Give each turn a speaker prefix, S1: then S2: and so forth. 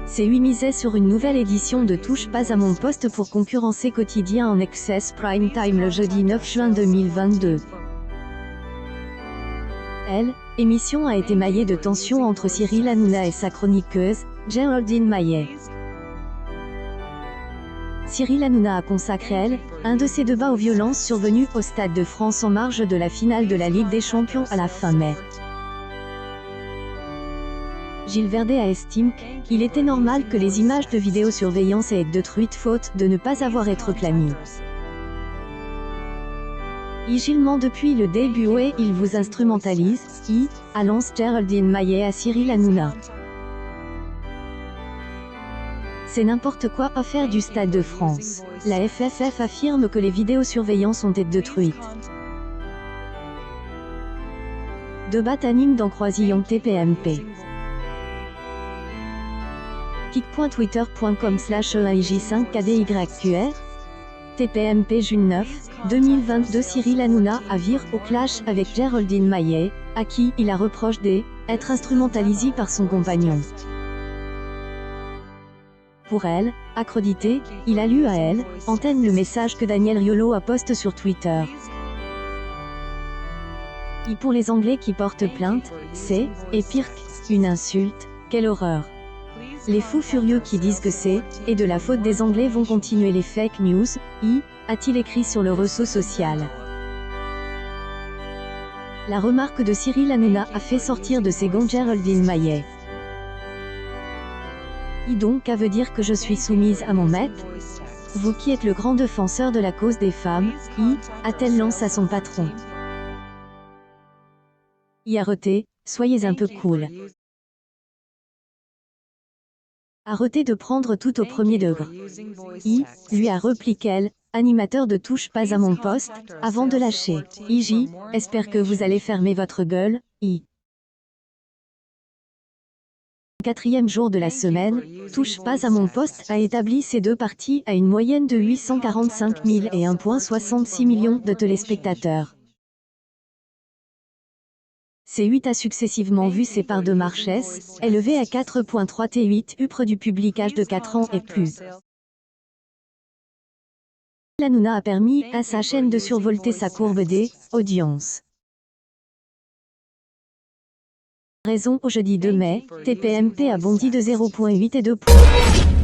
S1: C8 misait sur une nouvelle édition de Touche pas à mon poste pour concurrencer Quotidien en Access Prime Time le jeudi 9 juin 2022. L'émission a été maillée de tensions entre Cyril Hanouna et sa chroniqueuse, Géraldine Maillet. Cyril Hanouna a consacré, un de ses débats aux violences survenues au Stade de France en marge de la finale de la Ligue des Champions à la fin mai. Gilles Verdet a estimé qu'il était normal que les images de vidéosurveillance aient été détruites faute de ne pas avoir été réclamées. Gilles ment depuis le début et il vous instrumentalise, annonce Géraldine Maillet à Cyril Hanouna. C'est n'importe quoi à faire du Stade de France. La FFF affirme que les vidéosurveillances ont été détruites. Débat anime dans Croisillon TPMP. kick.twitter.com/EIJ5KDYQR TPMP June 9, 2022 Cyril Hanouna a viré au clash avec Géraldine Maillet, à qui il a reproché d'être instrumentalisé par son compagnon. Pour elle, accrédité, il a lu à elle, antenne le message que Daniel Riolo a posté sur Twitter. Et pour les Anglais qui portent plainte, c'est, et pire qu'une insulte, quelle horreur. Les fous furieux qui disent que c'est, et de la faute des Anglais vont continuer les fake news, a-t-il écrit sur le réseau social. La remarque de Cyril Hanouna a fait sortir de ses gonds Géraldine Maillet. Donc ça veut dire que je suis soumise à mon maître? Vous qui êtes le grand défenseur de la cause des femmes, a-t-elle lancé à son patron. Arrêtez, soyez un peu cool. Arrêtez de prendre tout au premier degré. Lui a répliqué, animateur de Touche pas à mon poste, avant de lâcher. J'espère que vous allez fermer votre gueule, Quatrième jour de la semaine, Touche pas à mon poste a établi ses deux parties à une moyenne de 845 000 et 1,66 millions de téléspectateurs. C8 a successivement vu ses parts de marché élevées à 4,3 T8 près du public âge de 4 ans et plus. Hanouna a permis à sa chaîne de survolter sa courbe des audiences. Raison au jeudi 2 mai, TPMP a bondi de 0,8 et 2 points.